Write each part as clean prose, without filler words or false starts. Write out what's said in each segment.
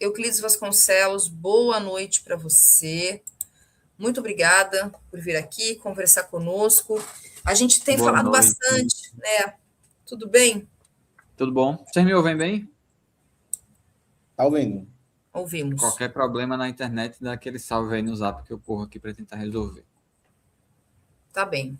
Euclides Vasconcelos, boa noite para você. Muito obrigada por vir aqui conversar conosco. A gente tem Boa falado noite. bastante, né? Tudo bem? Tudo bom? Vocês me ouvem bem? Tá ouvindo? Ouvimos. Qualquer problema na internet, dá aquele salve aí no Zap que eu corro aqui para tentar resolver. Tá bem.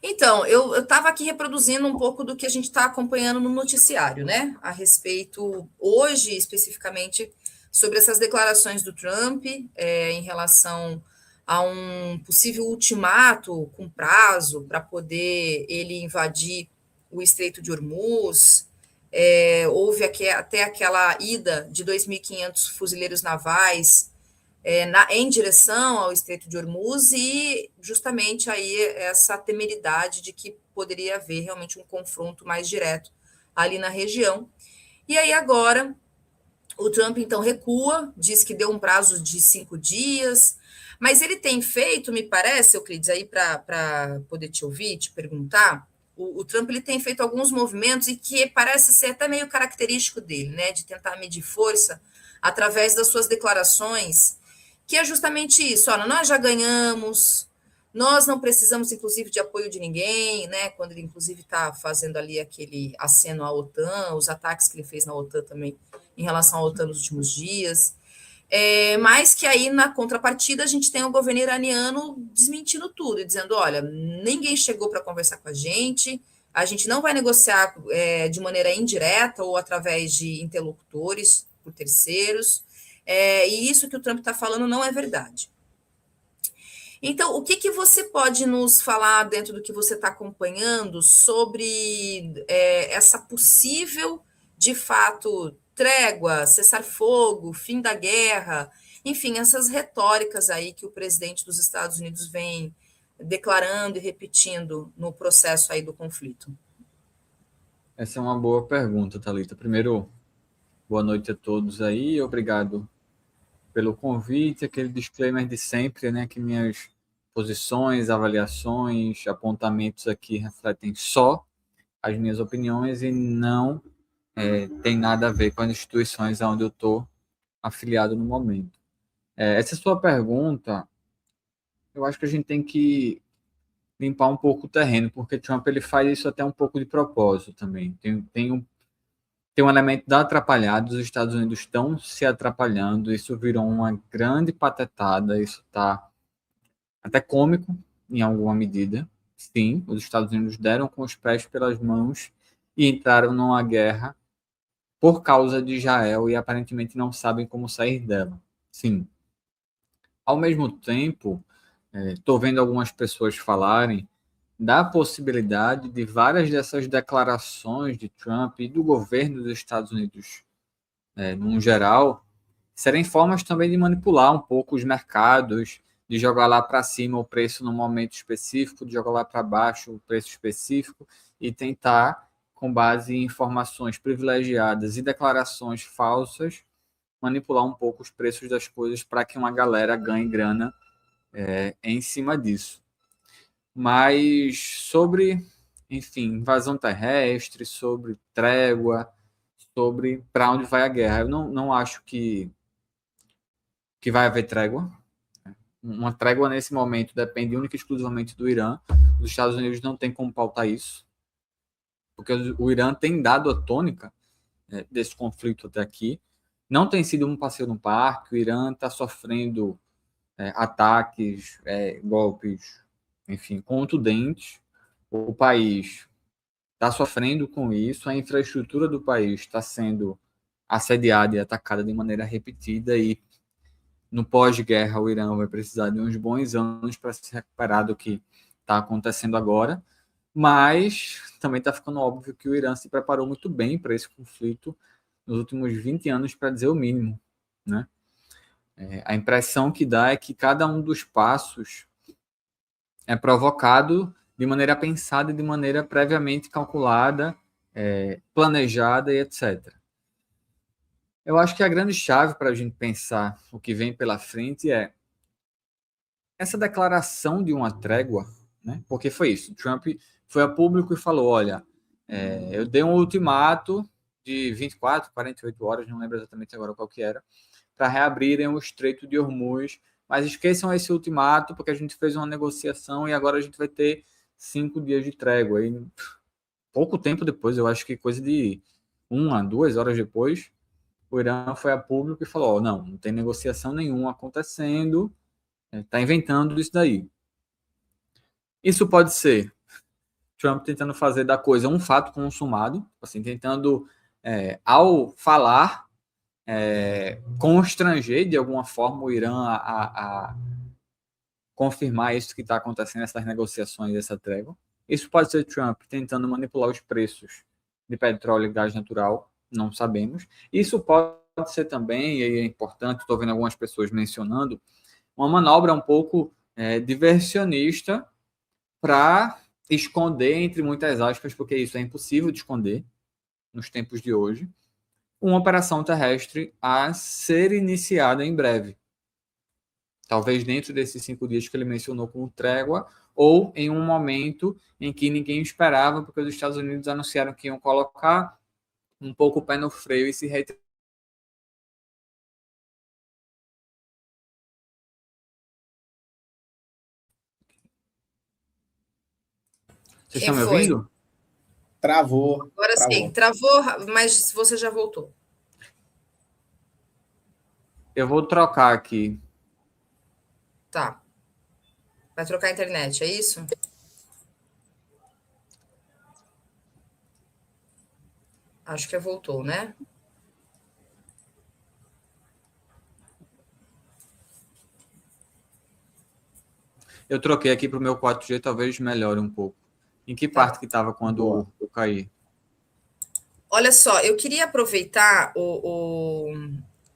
Então, eu estava aqui reproduzindo um pouco do que a gente está acompanhando no noticiário, né? A respeito, hoje especificamente, sobre essas declarações do Trump em relação a um possível ultimato com prazo para poder ele invadir o Estreito de Hormuz. Houve até aquela ida de 2.500 fuzileiros navais em direção ao Estreito de Hormuz e justamente aí essa temeridade de que poderia haver realmente um confronto mais direto ali na região. E aí agora o Trump então recua, diz que deu um prazo de 5 dias, mas ele tem feito, me parece, Euclides, aí para poder te ouvir, te perguntar, o Trump ele tem feito alguns movimentos e que parece ser até meio característico dele, né, de tentar medir força através das suas declarações, que é justamente isso, olha, nós já ganhamos, nós não precisamos, inclusive, de apoio de ninguém, né? Quando ele, inclusive, está fazendo ali aquele aceno à OTAN, os ataques que ele fez na OTAN também, em relação à OTAN nos últimos dias. Mas que aí, na contrapartida, a gente tem o governo iraniano desmentindo tudo e dizendo: olha, ninguém chegou para conversar com a gente não vai negociar de maneira indireta ou através de interlocutores, por terceiros. E isso que o Trump está falando não é verdade. Então, o que você pode nos falar dentro do que você está acompanhando sobre essa possível, de fato, trégua, cessar-fogo, fim da guerra, enfim, essas retóricas aí que o presidente dos Estados Unidos vem declarando e repetindo no processo aí do conflito? Essa é uma boa pergunta, Thalita. Primeiro, boa noite a todos aí. Obrigado pelo convite, aquele disclaimer de sempre, né? Que minhas posições, avaliações, apontamentos aqui refletem só as minhas opiniões e não tem nada a ver com as instituições onde eu estou afiliado no momento. Essa sua pergunta, eu acho que a gente tem que limpar um pouco o terreno, porque Trump ele faz isso até um pouco de propósito também. Tem um elemento da atrapalhada, os Estados Unidos estão se atrapalhando, isso virou uma grande patetada, isso está até cômico em alguma medida. Sim, os Estados Unidos deram com os pés pelas mãos e entraram numa guerra por causa de Israel e aparentemente não sabem como sair dela. Sim. Ao mesmo tempo, estou vendo algumas pessoas falarem da possibilidade de várias dessas declarações de Trump e do governo dos Estados Unidos, no geral, serem formas também de manipular um pouco os mercados, de jogar lá para cima o preço no momento específico, de jogar lá para baixo o preço específico e tentar, com base em informações privilegiadas e declarações falsas, manipular um pouco os preços das coisas para que uma galera ganhe grana em cima disso. Mas sobre, enfim, invasão terrestre, sobre trégua, sobre para onde vai a guerra, eu não acho que vai haver trégua. Uma trégua nesse momento depende única e exclusivamente do Irã. Os Estados Unidos não tem como pautar isso, porque o Irã tem dado a tônica desse conflito até aqui. Não tem sido um passeio no parque, o Irã está sofrendo ataques, golpes, enfim, contundentes. O país está sofrendo com isso, a infraestrutura do país está sendo assediada e atacada de maneira repetida e no pós-guerra o Irã vai precisar de uns bons anos para se recuperar do que está acontecendo agora, mas também está ficando óbvio que o Irã se preparou muito bem para esse conflito nos últimos 20 anos, para dizer o mínimo, né? A impressão que dá é que cada um dos passos é provocado de maneira pensada e de maneira previamente calculada, planejada e etc. Eu acho que a grande chave para a gente pensar o que vem pela frente é essa declaração de uma trégua, né? Porque foi isso. Trump foi a público e falou: olha, eu dei um ultimato de 24, 48 horas, não lembro exatamente agora qual que era, para reabrirem o Estreito de Hormuz. Mas esqueçam esse ultimato, porque a gente fez uma negociação e agora a gente vai ter 5 dias de trégua. E pouco tempo depois, eu acho que coisa de 1 a 2 horas depois, o Irã foi a público e falou: não tem negociação nenhuma acontecendo, está inventando isso daí. Isso pode ser Trump tentando fazer da coisa um fato consumado, assim, tentando, ao falar, constranger de alguma forma o Irã a confirmar isso que está acontecendo, essas negociações, essa trégua. Isso pode ser Trump tentando manipular os preços de petróleo e gás natural, não sabemos. Isso pode ser também, e é importante, estou vendo algumas pessoas mencionando, uma manobra um pouco diversionista para esconder, entre muitas aspas, porque isso é impossível de esconder nos tempos de hoje, uma operação terrestre a ser iniciada em breve. Talvez dentro desses 5 dias que ele mencionou como trégua, ou em um momento em que ninguém esperava, porque os Estados Unidos anunciaram que iam colocar um pouco o pé no freio e se retirar. Vocês Quem estão me foi? ouvindo? Travou. Agora sim, travou, mas você já voltou. Eu vou trocar aqui. Tá. Vai trocar a internet, é isso? Acho que voltou, né? Eu troquei aqui para o meu 4G, talvez melhore um pouco. Em que parte que estava quando eu caí? Olha só, eu queria aproveitar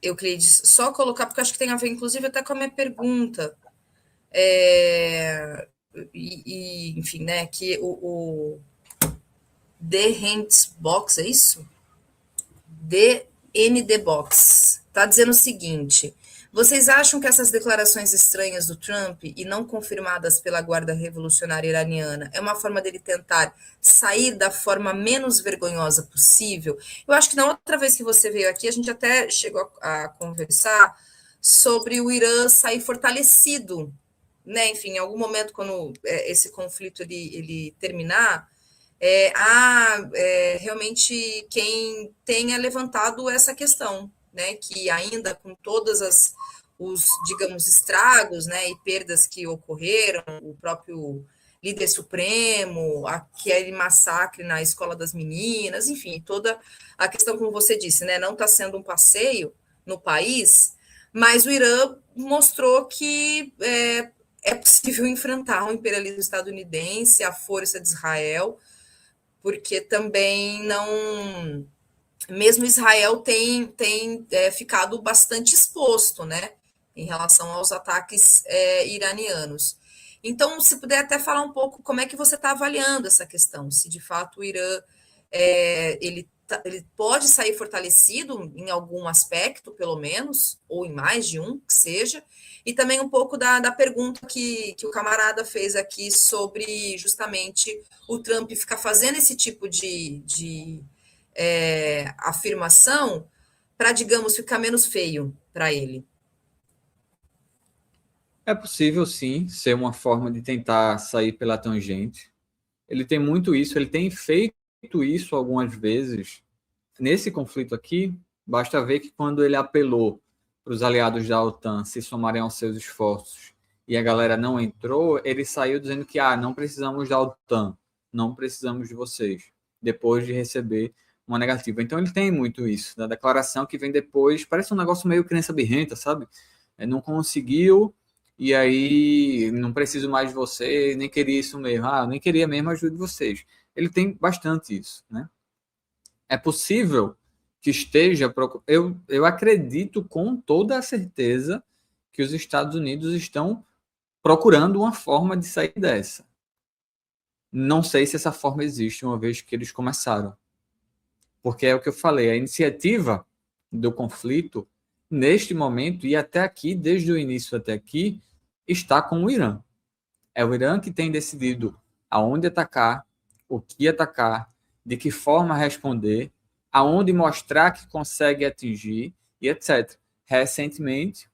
Euclides, só colocar, porque acho que tem a ver, inclusive, até com a minha pergunta. Enfim, né, que o The Hands Box, é isso? DND Box está dizendo o seguinte: vocês acham que essas declarações estranhas do Trump e não confirmadas pela Guarda Revolucionária Iraniana é uma forma dele tentar sair da forma menos vergonhosa possível? Eu acho que na outra vez que você veio aqui, a gente até chegou a conversar sobre o Irã sair fortalecido, né? Enfim, em algum momento, quando esse conflito ele terminar, realmente quem tenha levantado essa questão, né, que ainda com todas os, digamos, estragos, né, e perdas que ocorreram, o próprio líder supremo, aquele massacre na escola das meninas, enfim, toda a questão, como você disse, né, não está sendo um passeio no país, mas o Irã mostrou que é possível enfrentar o imperialismo estadunidense, a força de Israel, porque também não. Mesmo Israel tem ficado bastante exposto, né, em relação aos ataques iranianos. Então, se puder até falar um pouco como é que você está avaliando essa questão, se de fato o Irã ele pode sair fortalecido em algum aspecto, pelo menos, ou em mais de um, que seja, e também um pouco da pergunta que o camarada fez aqui sobre justamente o Trump ficar fazendo esse tipo de afirmação para, digamos, ficar menos feio para ele. É possível, sim, ser uma forma de tentar sair pela tangente. Ele tem muito isso, ele tem feito isso algumas vezes. Nesse conflito aqui, basta ver que quando ele apelou para os aliados da OTAN se somarem aos seus esforços e a galera não entrou, ele saiu dizendo que não precisamos da OTAN, não precisamos de vocês, depois de receber uma negativa. Então ele tem muito isso, da declaração que vem depois, parece um negócio meio criança birrenta, sabe? Não conseguiu, e aí não preciso mais de você, nem queria isso mesmo, nem queria mesmo a ajuda de vocês. Ele tem bastante isso, né? É possível que esteja. Eu acredito com toda a certeza que os Estados Unidos estão procurando uma forma de sair dessa. Não sei se essa forma existe uma vez que eles começaram. Porque é o que eu falei, a iniciativa do conflito, neste momento e até aqui, desde o início até aqui, está com o Irã. É o Irã que tem decidido aonde atacar, o que atacar, de que forma responder, aonde mostrar que consegue atingir e etc. Recentemente,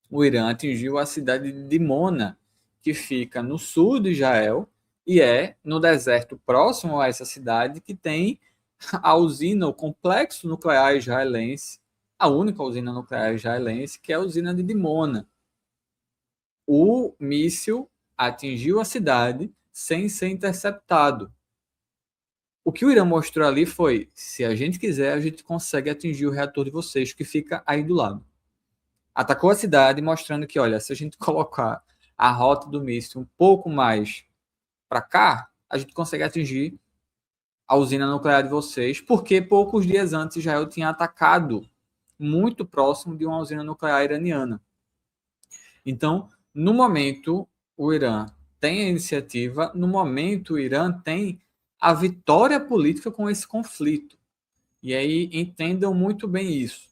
o Irã atingiu a cidade de Dimona, que fica no sul de Israel, e é no deserto próximo a essa cidade que tem a usina, o complexo nuclear israelense, a única usina nuclear israelense, que é a usina de Dimona. O míssil atingiu a cidade sem ser interceptado. O que o Irã mostrou ali foi: se a gente quiser, a gente consegue atingir o reator de vocês, que fica aí do lado. Atacou a cidade, mostrando que, olha, se a gente colocar a rota do míssil um pouco mais para cá, a gente consegue atingir a usina nuclear de vocês, porque poucos dias antes Israel tinha atacado muito próximo de uma usina nuclear iraniana. Então, no momento, o Irã tem a iniciativa, no momento, o Irã tem a vitória política com esse conflito. E aí entendam muito bem isso.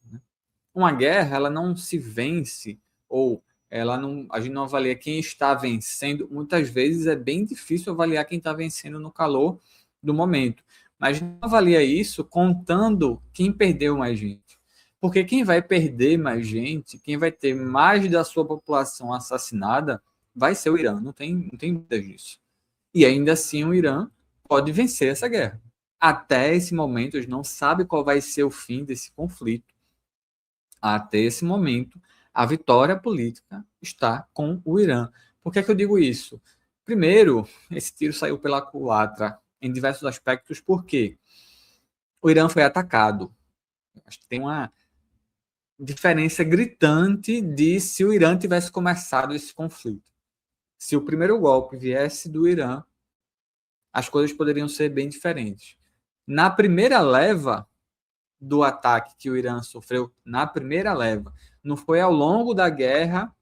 Uma guerra, ela não se vence, ou a gente não avalia quem está vencendo. Muitas vezes é bem difícil avaliar quem está vencendo no calor do momento. Mas não avalia isso contando quem perdeu mais gente. Porque quem vai perder mais gente, quem vai ter mais da sua população assassinada, vai ser o Irã. Não tem dúvida disso. E ainda assim o Irã pode vencer essa guerra. Até esse momento, a gente não sabe qual vai ser o fim desse conflito. Até esse momento, a vitória política está com o Irã. Por que é que eu digo isso? Primeiro, esse tiro saiu pela culatra em diversos aspectos, porque o Irã foi atacado. Acho que tem uma diferença gritante de se o Irã tivesse começado esse conflito. Se o primeiro golpe viesse do Irã, as coisas poderiam ser bem diferentes. Na primeira leva do ataque que o Irã sofreu, na primeira leva, não foi ao longo da guerra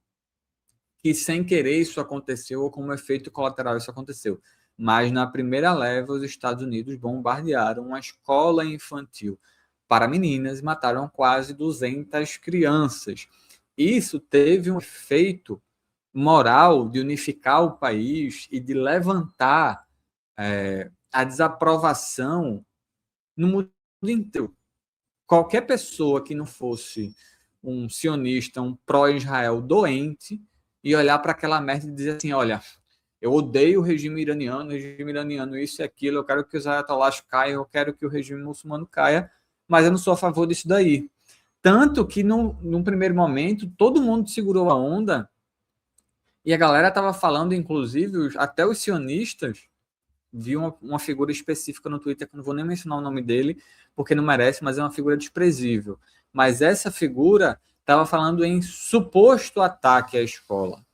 que sem querer isso aconteceu ou como efeito colateral isso aconteceu. Mas na primeira leva, os Estados Unidos bombardearam uma escola infantil para meninas e mataram quase 200 crianças. Isso teve um efeito moral de unificar o país e de levantar a desaprovação no mundo inteiro. Qualquer pessoa que não fosse um sionista, um pró-Israel doente, e olhar para aquela merda e dizer assim: olha, eu odeio o regime iraniano isso e aquilo, eu quero que os ayatollahs caiam, eu quero que o regime muçulmano caia, mas eu não sou a favor disso daí. Tanto que, num primeiro momento, todo mundo segurou a onda, e a galera estava falando, inclusive, até os sionistas, vi uma figura específica no Twitter, que não vou nem mencionar o nome dele, porque não merece, mas é uma figura desprezível. Mas essa figura estava falando em suposto ataque à escola.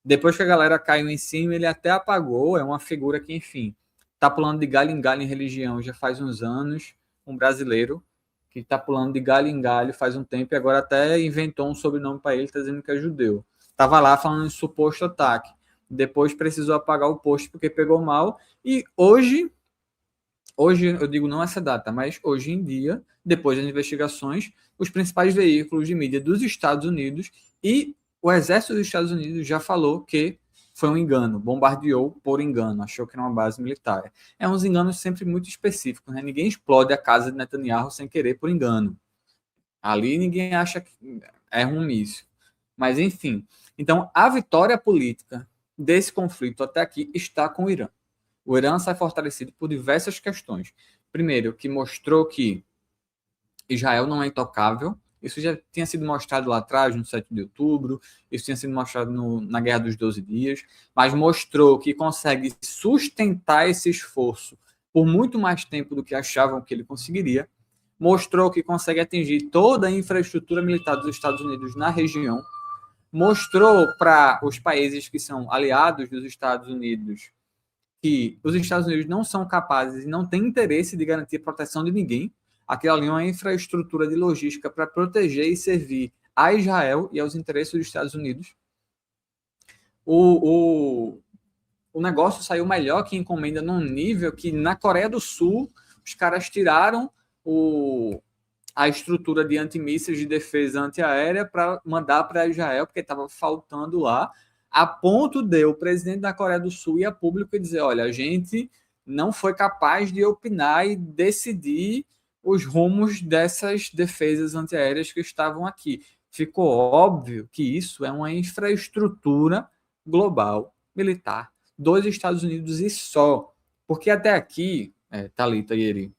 Depois que a galera caiu em cima, ele até apagou. É uma figura que, enfim, está pulando de galho em galho em religião já faz uns anos. Um brasileiro que está pulando de galho em galho faz um tempo e agora até inventou um sobrenome para ele, está dizendo que é judeu. Estava lá falando em suposto ataque. Depois precisou apagar o post porque pegou mal. E hoje eu digo não essa data, mas hoje em dia, depois das investigações, os principais veículos de mídia dos Estados Unidos e o exército dos Estados Unidos já falou que foi um engano, bombardeou por engano, achou que era uma base militar. É uns enganos sempre muito específicos, né? Ninguém explode a casa de Netanyahu sem querer por engano. Ali ninguém acha que é um míssil. Mas, enfim. Então, a vitória política desse conflito até aqui está com o Irã. O Irã sai fortalecido por diversas questões. Primeiro, que mostrou que Israel não é intocável. Isso já tinha sido mostrado lá atrás, no 7 de outubro. Isso tinha sido mostrado na Guerra dos 12 Dias. Mas mostrou que consegue sustentar esse esforço por muito mais tempo do que achavam que ele conseguiria. Mostrou que consegue atingir toda a infraestrutura militar dos Estados Unidos na região. Mostrou para os países que são aliados dos Estados Unidos que os Estados Unidos não são capazes e não têm interesse de garantir a proteção de ninguém. Aquilo ali é uma infraestrutura de logística para proteger e servir a Israel e aos interesses dos Estados Unidos. O negócio saiu melhor que encomenda num nível que na Coreia do Sul os caras tiraram a estrutura de antimísseis de defesa antiaérea para mandar para Israel, porque estava faltando lá, a ponto de o presidente da Coreia do Sul ir a público e dizer: olha, a gente não foi capaz de opinar e decidir os rumos dessas defesas antiaéreas que estavam aqui. Ficou óbvio que isso é uma infraestrutura global, militar, dos Estados Unidos e só. Porque até aqui, Thalita e Eri,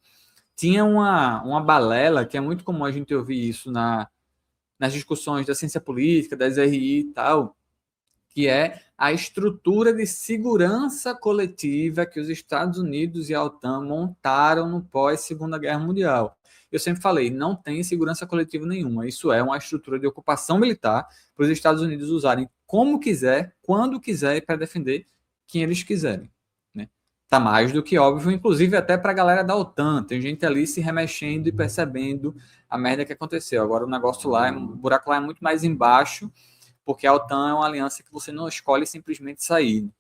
tinha uma balela, que é muito comum a gente ouvir isso nas discussões da ciência política, das RI e tal, que é a estrutura de segurança coletiva que os Estados Unidos e a OTAN montaram no pós-Segunda Guerra Mundial. Eu sempre falei, não tem segurança coletiva nenhuma. Isso é uma estrutura de ocupação militar para os Estados Unidos usarem como quiser, quando quiser e para defender quem eles quiserem. Né? Tá mais do que óbvio, inclusive até para a galera da OTAN. Tem gente ali se remexendo e percebendo a merda que aconteceu. Agora o negócio lá, o buraco lá é muito mais embaixo, porque a OTAN é uma aliança que você não escolhe simplesmente sair.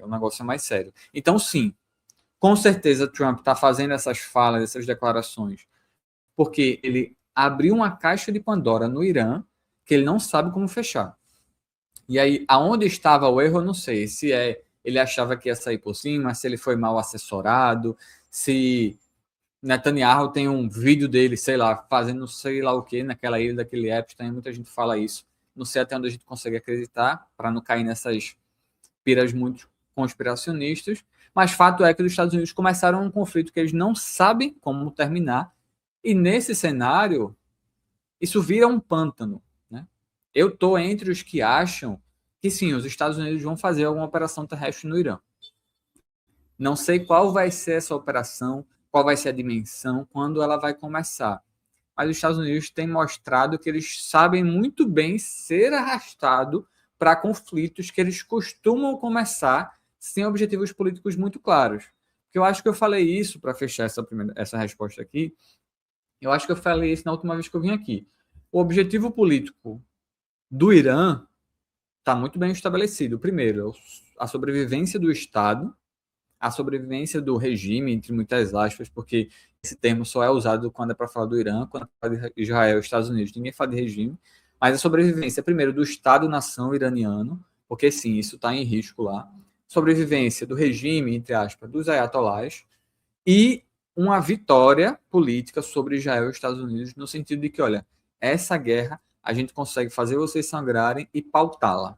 O negócio é mais sério. Então, sim, com certeza Trump está fazendo essas falas, essas declarações, porque ele abriu uma caixa de Pandora no Irã que ele não sabe como fechar. E aí, aonde estava o erro, eu não sei. Se ele achava que ia sair por cima, se ele foi mal assessorado, se Netanyahu tem um vídeo dele, sei lá, fazendo sei lá o que naquela ilha daquele Epstein, muita gente fala isso. Não sei até onde a gente consegue acreditar, para não cair nessas piras muito conspiracionistas, mas fato é que os Estados Unidos começaram um conflito que eles não sabem como terminar, e nesse cenário, isso vira um pântano. Né? Eu estou entre os que acham que sim, os Estados Unidos vão fazer alguma operação terrestre no Irã. Não sei qual vai ser essa operação, qual vai ser a dimensão, quando ela vai começar. Mas os Estados Unidos têm mostrado que eles sabem muito bem ser arrastado para conflitos que eles costumam começar sem objetivos políticos muito claros. Porque eu acho que eu falei isso, para fechar essa resposta aqui, eu acho que eu falei isso na última vez que eu vim aqui. O objetivo político do Irã está muito bem estabelecido. Primeiro, a sobrevivência do Estado, a sobrevivência do regime, entre muitas aspas, porque esse termo só é usado quando é para falar do Irã, quando é para falar de Israel e Estados Unidos, ninguém fala de regime, mas a sobrevivência, primeiro, do Estado-nação iraniano, porque sim, isso está em risco lá, sobrevivência do regime, entre aspas, dos ayatolás, e uma vitória política sobre Israel e Estados Unidos, no sentido de que, olha, essa guerra a gente consegue fazer vocês sangrarem e pautá-la.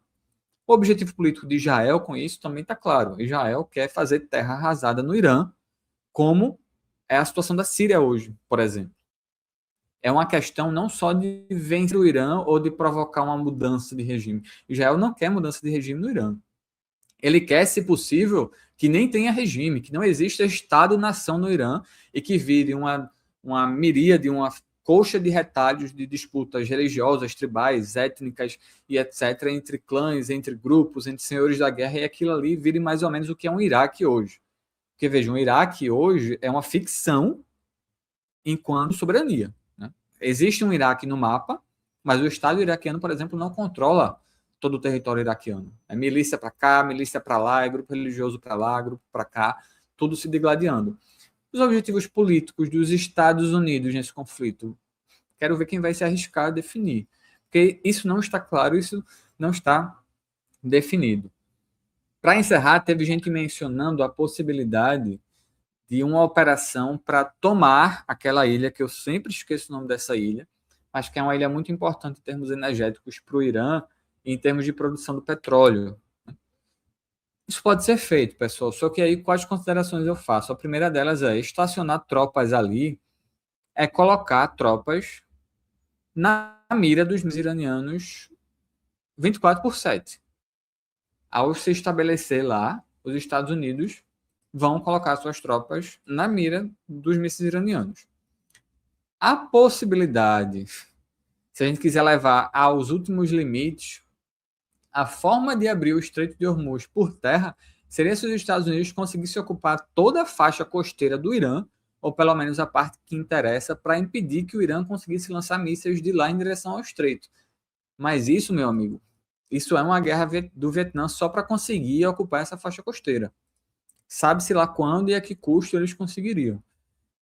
O objetivo político de Israel com isso também está claro. Israel quer fazer terra arrasada no Irã, como é a situação da Síria hoje, por exemplo. É uma questão não só de vencer o Irã ou de provocar uma mudança de regime. Israel não quer mudança de regime no Irã. Ele quer, se possível, que nem tenha regime, que não exista Estado-nação no Irã e que vire uma miríade, uma coxa de retalhos de disputas religiosas, tribais, étnicas e etc., entre clãs, entre grupos, entre senhores da guerra, e aquilo ali vire mais ou menos o que é um Iraque hoje. Porque, vejam, o Iraque hoje é uma ficção enquanto soberania. Né? Existe um Iraque no mapa, mas o Estado iraquiano, por exemplo, não controla todo o território iraquiano. É milícia para cá, milícia para lá, é grupo religioso para lá, grupo para cá, tudo se degladiando. Os objetivos políticos dos Estados Unidos nesse conflito, quero ver quem vai se arriscar a definir. Porque isso não está claro, isso não está definido. Para encerrar, teve gente mencionando a possibilidade de uma operação para tomar aquela ilha, que eu sempre esqueço o nome dessa ilha, mas que é uma ilha muito importante em termos energéticos para o Irã e em termos de produção do petróleo. Isso pode ser feito, pessoal, só que aí quais considerações eu faço? A primeira delas é estacionar tropas ali, é colocar tropas na mira dos iranianos 24/7. Ao se estabelecer lá, os Estados Unidos vão colocar suas tropas na mira dos mísseis iranianos. A possibilidade, se a gente quiser levar aos últimos limites, a forma de abrir o Estreito de Hormuz por terra seria se os Estados Unidos conseguissem ocupar toda a faixa costeira do Irã, ou pelo menos a parte que interessa, para impedir que o Irã conseguisse lançar mísseis de lá em direção ao Estreito. Mas isso, meu amigo, isso é uma guerra do Vietnã só para conseguir ocupar essa faixa costeira. Sabe-se lá quando e a que custo eles conseguiriam.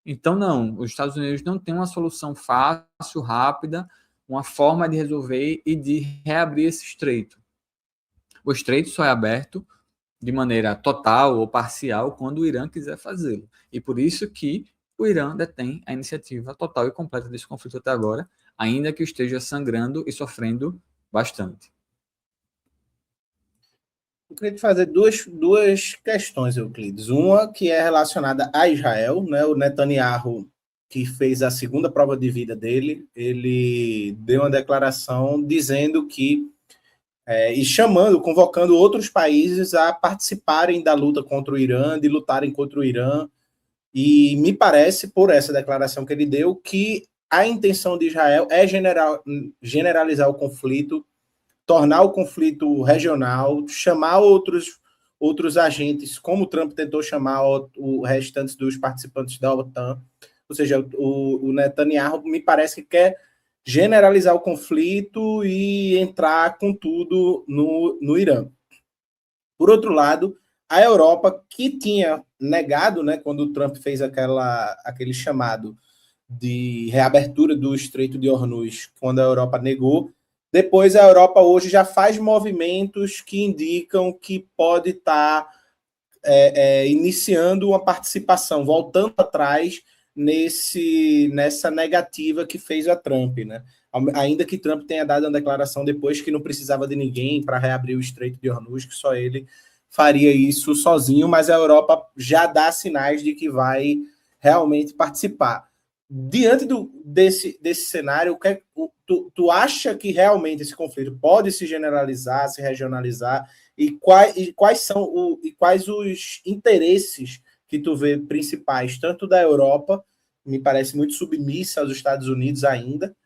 Então, não, os Estados Unidos não têm uma solução fácil, rápida, uma forma de resolver e de reabrir esse estreito. O estreito só é aberto de maneira total ou parcial quando o Irã quiser fazê-lo. E por isso que o Irã detém a iniciativa total e completa desse conflito até agora, ainda que esteja sangrando e sofrendo bastante. Eu queria te fazer duas questões, Euclides. Uma que é relacionada a Israel, né? O Netanyahu, que fez a segunda prova de vida dele, ele deu uma declaração dizendo que e chamando, convocando outros países a participarem da luta contra o Irã, de lutarem contra o Irã. E me parece, por essa declaração que ele deu, que a intenção de Israel é generalizar o conflito, tornar o conflito regional, chamar outros agentes, como o Trump tentou chamar o restantes dos participantes da OTAN. Ou seja, o Netanyahu me parece que quer generalizar o conflito e entrar com tudo no Irã. Por outro lado, a Europa, que tinha negado, né, quando o Trump fez aquele chamado de reabertura do Estreito de Hormuz, quando a Europa negou, depois a Europa hoje já faz movimentos que indicam que pode estar iniciando uma participação, voltando atrás nessa negativa que fez a Trump, né? Ainda que Trump tenha dado uma declaração depois que não precisava de ninguém para reabrir o Estreito de Hormuz, que só ele faria isso sozinho, mas a Europa já dá sinais de que vai realmente participar. Diante desse cenário, tu acha que realmente esse conflito pode se generalizar, se regionalizar, e quais os interesses que tu vê principais, tanto da Europa, me parece muito submissa aos Estados Unidos ainda,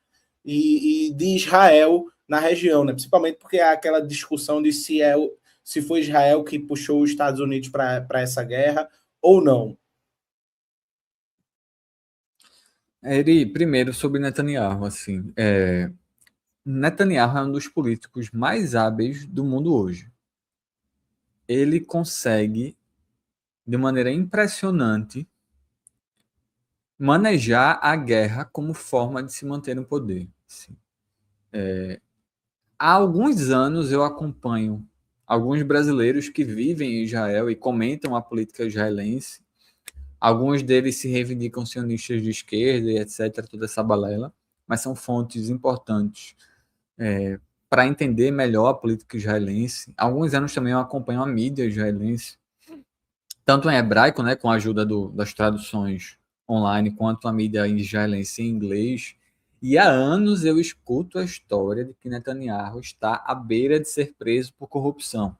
e de Israel na região, né? Principalmente porque há aquela discussão de se foi Israel que puxou os Estados Unidos para essa guerra ou não. Eri, primeiro sobre Netanyahu, assim, Netanyahu é um dos políticos mais hábeis do mundo hoje. Ele consegue, de maneira impressionante, manejar a guerra como forma de se manter no poder. Assim. Há alguns anos eu acompanho alguns brasileiros que vivem em Israel e comentam a política israelense. Alguns deles se reivindicam sionistas de esquerda e etc., toda essa balela, mas são fontes importantes para entender melhor a política israelense. Há alguns anos também eu acompanho a mídia israelense, tanto em hebraico, né, com a ajuda das traduções online, quanto a mídia israelense em inglês. E há anos eu escuto a história de que Netanyahu está à beira de ser preso por corrupção.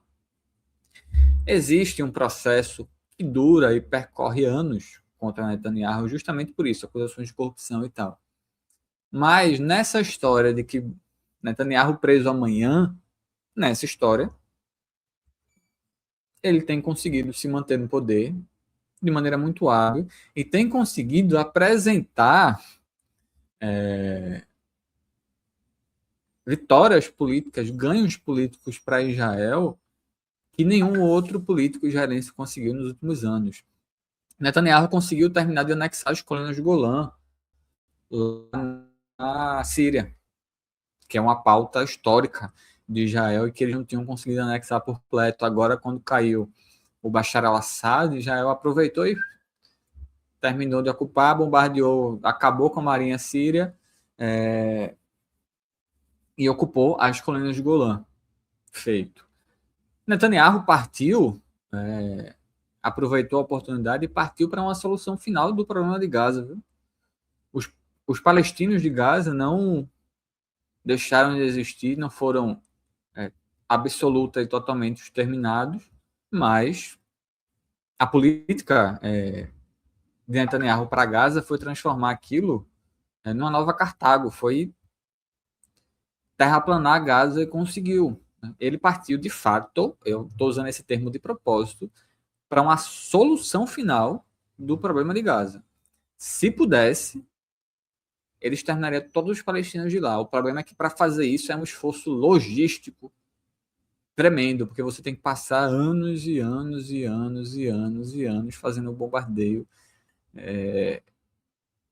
Existe um processo que dura e percorre anos contra Netanyahu justamente por isso, acusações de corrupção e tal. Mas nessa história de que Netanyahu preso amanhã, nessa história, ele tem conseguido se manter no poder de maneira muito hábil e tem conseguido apresentar vitórias políticas, ganhos políticos para Israel que nenhum outro político israelense conseguiu nos últimos anos. Netanyahu conseguiu terminar de anexar as colinas de Golã lá na Síria, que é uma pauta histórica de Israel e que eles não tinham conseguido anexar por completo. Agora, quando caiu o Bashar al-Assad, Israel aproveitou e terminou de ocupar, bombardeou, acabou com a marinha síria e ocupou as colinas de Golã. Feito. Netanyahu partiu, aproveitou a oportunidade e partiu para uma solução final do problema de Gaza. Viu? Os palestinos de Gaza não deixaram de existir, não foram absoluta e totalmente exterminados, mas a política de Netanyahu para Gaza foi transformar aquilo numa nova Cartago, foi terraplanar Gaza e conseguiu. Ele partiu, de fato, eu estou usando esse termo de propósito, para uma solução final do problema de Gaza. Se pudesse, ele exterminaria todos os palestinos de lá. O problema é que para fazer isso é um esforço logístico tremendo, porque você tem que passar anos e anos e anos e anos e anos fazendo um bombardeio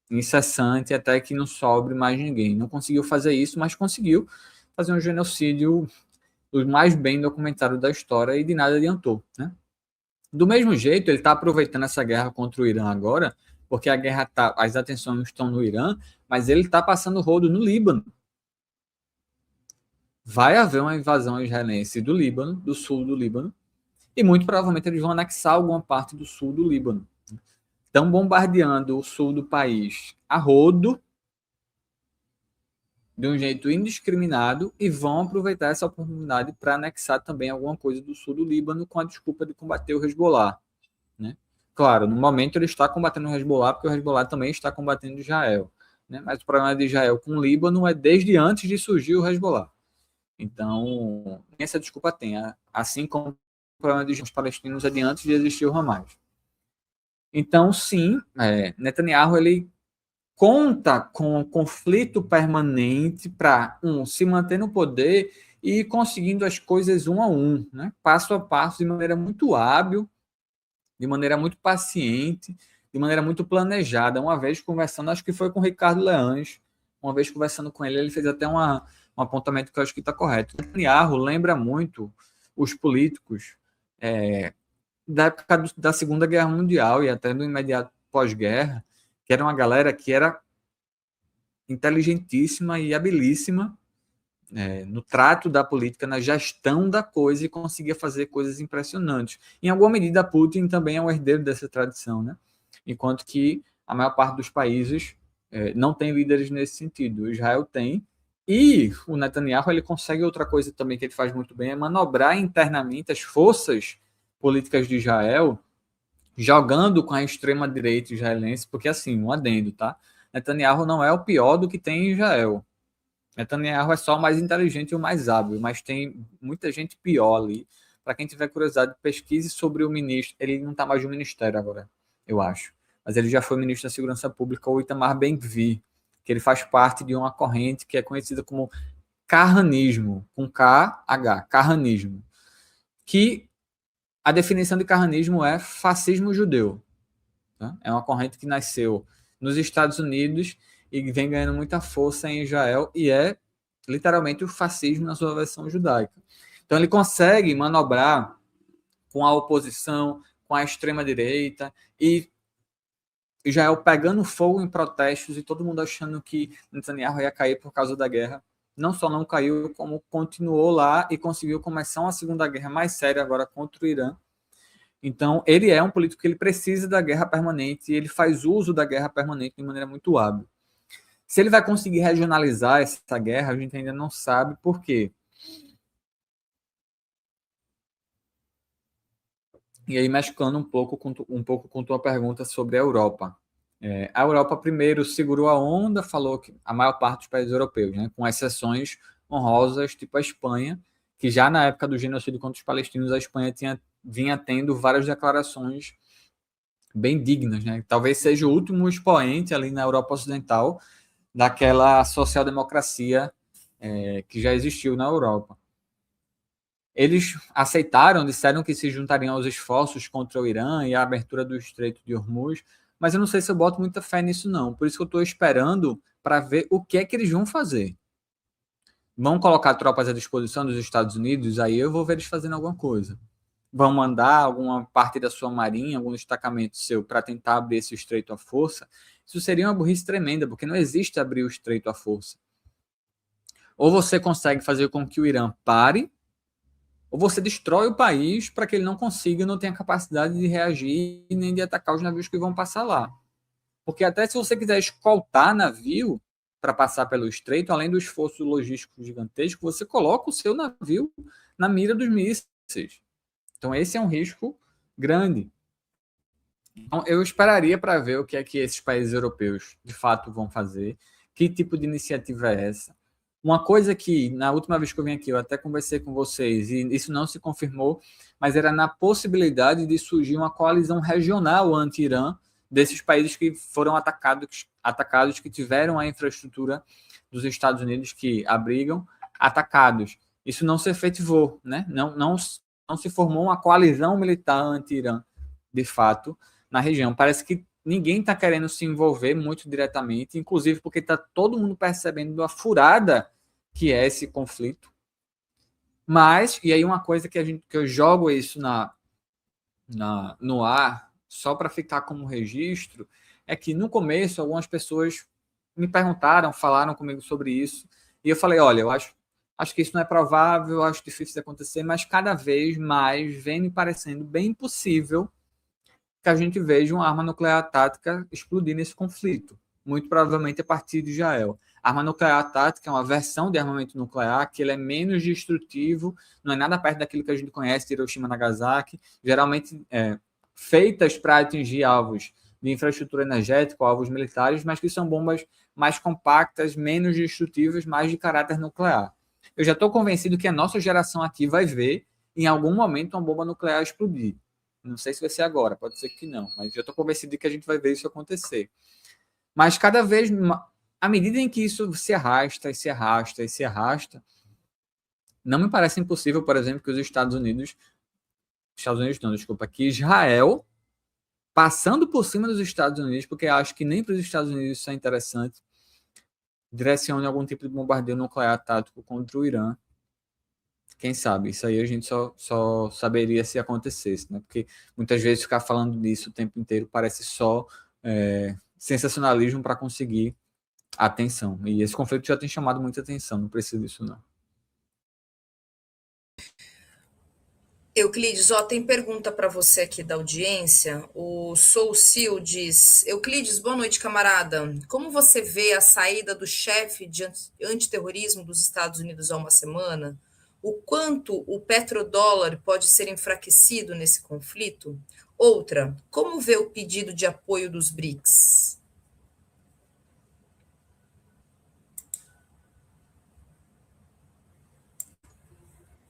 incessante até que não sobre mais ninguém. Não conseguiu fazer isso, mas conseguiu fazer um genocídio dos mais bem documentados da história e de nada adiantou, né? Do mesmo jeito, ele está aproveitando essa guerra contra o Irã agora porque a guerra as atenções estão no Irã, mas ele está passando rodo no Líbano. Vai haver uma invasão israelense do Líbano, do sul do Líbano, e muito provavelmente eles vão anexar alguma parte do sul do Líbano. Estão bombardeando o sul do país a rodo, de um jeito indiscriminado, e vão aproveitar essa oportunidade para anexar também alguma coisa do sul do Líbano com a desculpa de combater o Hezbollah, né? Claro, no momento ele está combatendo o Hezbollah porque o Hezbollah também está combatendo Israel, né? Mas o problema de Israel com o Líbano é desde antes de surgir o Hezbollah. Então, essa desculpa tem, assim como o problema dos palestinos é de antes de existir o Hamas. Então, sim, Netanyahu ele conta com um conflito permanente para, se manter no poder e ir conseguindo as coisas um a um, né? Passo a passo, de maneira muito hábil, de maneira muito paciente, de maneira muito planejada. Uma vez conversando, acho que foi com o Ricardo Leães, uma vez conversando com ele fez até um apontamento que eu acho que está correto. Netanyahu lembra muito os políticos da época da Segunda Guerra Mundial e até do imediato pós-guerra, que era uma galera que era inteligentíssima e habilíssima no trato da política, na gestão da coisa, e conseguia fazer coisas impressionantes. Em alguma medida, Putin também é um herdeiro dessa tradição, né? Enquanto que a maior parte dos países não tem líderes nesse sentido. O Israel tem, e o Netanyahu ele consegue outra coisa também que ele faz muito bem, é manobrar internamente as forças políticas de Israel, jogando com a extrema-direita israelense, porque, assim, um adendo, tá? Netanyahu não é o pior do que tem em Israel. Netanyahu é só o mais inteligente e o mais hábil, mas tem muita gente pior ali. Para quem tiver curiosidade, pesquise sobre o ministro. Ele não está mais no ministério agora, eu acho. Mas ele já foi ministro da Segurança Pública, o Itamar Ben-Gvir, que ele faz parte de uma corrente que é conhecida como Carranismo, com K-H, Carranismo, que a definição de carranismo é fascismo judeu. Tá? É uma corrente que nasceu nos Estados Unidos e vem ganhando muita força em Israel, e é literalmente o fascismo na sua versão judaica. Então ele consegue manobrar com a oposição, com a extrema-direita, e Israel pegando fogo em protestos e todo mundo achando que Netanyahu ia cair por causa da guerra. Não só não caiu, como continuou lá e conseguiu começar uma segunda guerra mais séria agora contra o Irã. Então, ele é um político que ele precisa da guerra permanente e ele faz uso da guerra permanente de maneira muito hábil. Se ele vai conseguir regionalizar essa guerra, a gente ainda não sabe por quê. E aí, mesclando um pouco com tua pergunta sobre a Europa. A Europa primeiro segurou a onda, falou que a maior parte dos países europeus, né, com exceções honrosas, tipo a Espanha, que já na época do genocídio contra os palestinos, a Espanha vinha tendo várias declarações bem dignas, né? Talvez seja o último expoente ali na Europa Ocidental daquela social-democracia que já existiu na Europa. Eles aceitaram, disseram que se juntariam aos esforços contra o Irã e a abertura do Estreito de Hormuz, mas eu não sei se eu boto muita fé nisso, não. Por isso que eu estou esperando para ver o que é que eles vão fazer. Vão colocar tropas à disposição dos Estados Unidos, aí eu vou ver eles fazendo alguma coisa. Vão mandar alguma parte da sua marinha, algum destacamento seu, para tentar abrir esse estreito à força. Isso seria uma burrice tremenda, porque não existe abrir o estreito à força. Ou você consegue fazer com que o Irã pare, ou você destrói o país para que ele não consiga, não tenha capacidade de reagir e nem de atacar os navios que vão passar lá. Porque até se você quiser escoltar navio para passar pelo estreito, além do esforço logístico gigantesco, você coloca o seu navio na mira dos mísseis. Então esse é um risco grande. Então eu esperaria para ver o que é que esses países europeus de fato vão fazer, que tipo de iniciativa é essa. Uma coisa que, na última vez que eu vim aqui, eu até conversei com vocês, e isso não se confirmou, mas era na possibilidade de surgir uma coalizão regional anti-Irã desses países que foram atacados, que tiveram a infraestrutura dos Estados Unidos que abrigam, atacados. Isso não se efetivou, né? Não se formou uma coalizão militar anti-Irã, de fato, na região. Parece que ninguém está querendo se envolver muito diretamente, inclusive porque está todo mundo percebendo a furada que é esse conflito. Mas, e aí uma coisa que eu jogo isso no ar, só para ficar como registro, é que no começo algumas pessoas me perguntaram, falaram comigo sobre isso, e eu falei, olha, eu acho que isso não é provável, acho difícil de acontecer, mas cada vez mais vem me parecendo bem possível que a gente veja uma arma nuclear tática explodir nesse conflito, muito provavelmente a partir de Israel. A arma nuclear tática é uma versão de armamento nuclear que ele é menos destrutivo, não é nada perto daquilo que a gente conhece de Hiroshima e Nagasaki, geralmente feitas para atingir alvos de infraestrutura energética, alvos militares, mas que são bombas mais compactas, menos destrutivas, mais de caráter nuclear. Eu já estou convencido que a nossa geração aqui vai ver, em algum momento, uma bomba nuclear explodir. Não sei se vai ser agora, pode ser que não, mas eu estou convencido de que a gente vai ver isso acontecer. Mas cada vez, à medida em que isso se arrasta, e se arrasta, e se arrasta, não me parece impossível, por exemplo, que os Estados Unidos não, desculpa, que Israel, passando por cima dos Estados Unidos, porque acho que nem para os Estados Unidos isso é interessante, direcione algum tipo de bombardeio nuclear tático contra o Irã. Quem sabe? Isso aí a gente só saberia se acontecesse, né? Porque muitas vezes ficar falando disso o tempo inteiro parece só sensacionalismo para conseguir atenção. E esse conflito já tem chamado muita atenção, não precisa disso não. Euclides, tem pergunta para você aqui da audiência. O Sou Sil diz: Euclides, boa noite, camarada. Como você vê a saída do chefe de antiterrorismo dos Estados Unidos há uma semana? O quanto o petrodólar pode ser enfraquecido nesse conflito? Outra, como vê o pedido de apoio dos BRICS?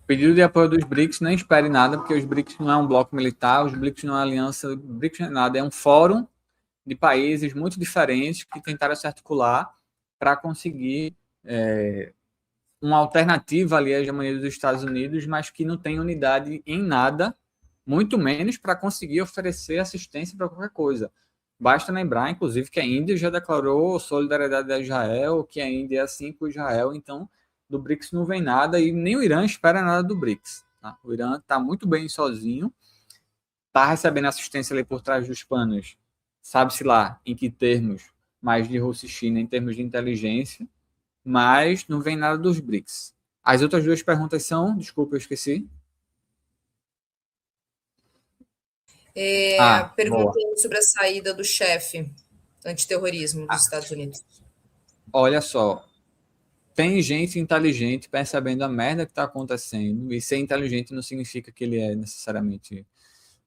Pedido de apoio dos BRICS, não espere nada, porque os BRICS não é um bloco militar, os BRICS não é uma aliança, os BRICS não é nada, é um fórum de países muito diferentes que tentaram se articular para conseguir uma alternativa ali à hegemonia dos Estados Unidos, mas que não tem unidade em nada, muito menos para conseguir oferecer assistência para qualquer coisa. Basta lembrar, inclusive, que a Índia já declarou solidariedade a Israel, que a Índia é assim com Israel, então do BRICS não vem nada e nem o Irã espera nada do BRICS. Tá? O Irã está muito bem sozinho, está recebendo assistência ali por trás dos panos, sabe-se lá em que termos, mais de Rússia e China em termos de inteligência, mas não vem nada dos BRICS. As outras duas perguntas são, desculpa, eu esqueci. Perguntando sobre a saída do chefe antiterrorismo dos Estados Unidos. Olha só, tem gente inteligente percebendo a merda que está acontecendo, e ser inteligente não significa que ele é necessariamente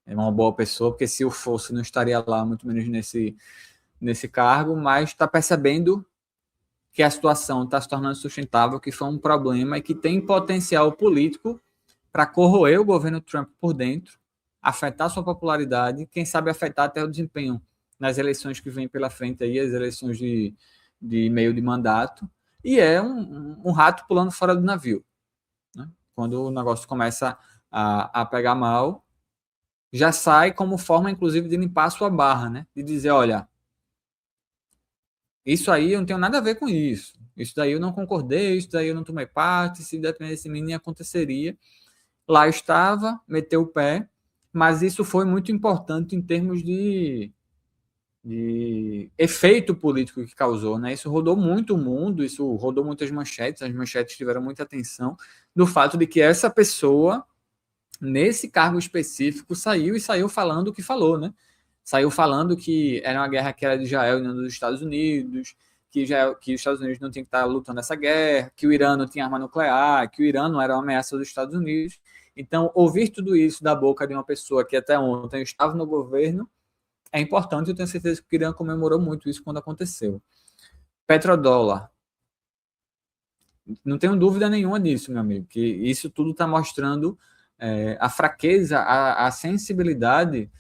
uma boa pessoa, porque se o fosse não estaria lá, muito menos nesse cargo, mas está percebendo que a situação está se tornando sustentável, que foi um problema e que tem potencial político para corroer o governo Trump por dentro, afetar sua popularidade, quem sabe afetar até o desempenho nas eleições que vêm pela frente aí, as eleições de meio de mandato, e é um rato pulando fora do navio. Né? Quando o negócio começa a pegar mal, já sai como forma, inclusive, de limpar a sua barra, né? De dizer, olha, isso aí eu não tenho nada a ver com isso. Isso daí eu não concordei, isso daí eu não tomei parte, se dependesse de mim nem aconteceria. Lá estava, meteu o pé, mas isso foi muito importante em termos de efeito político que causou, né? Isso rodou muito o mundo, isso rodou muitas manchetes, as manchetes tiveram muita atenção do fato de que essa pessoa, nesse cargo específico, saiu falando o que falou, né? Saiu falando que era uma guerra que era de Israel e não dos Estados Unidos, que os Estados Unidos não tinham que estar lutando essa guerra, que o Irã não tinha arma nuclear, que o Irã não era uma ameaça dos Estados Unidos. Então, ouvir tudo isso da boca de uma pessoa que até ontem estava no governo é importante. Eu tenho certeza que o Irã comemorou muito isso quando aconteceu. Petrodólar. Não tenho dúvida nenhuma disso, meu amigo, que isso tudo está mostrando a fraqueza, a sensibilidade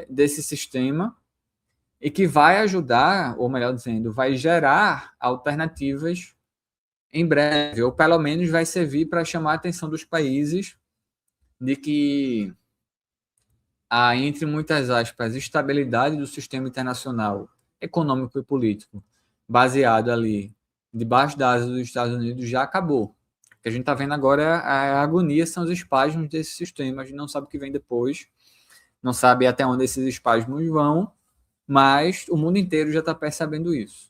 desse sistema e que vai ajudar, ou melhor dizendo, vai gerar alternativas em breve, ou pelo menos vai servir para chamar a atenção dos países de que há, entre muitas aspas, estabilidade do sistema internacional econômico e político baseado ali debaixo da asa dos Estados Unidos já acabou. O que a gente está vendo agora é a agonia, são os espasmos desse sistema, a gente não sabe o que vem depois, não sabe até onde esses espasmos vão, mas o mundo inteiro já está percebendo isso.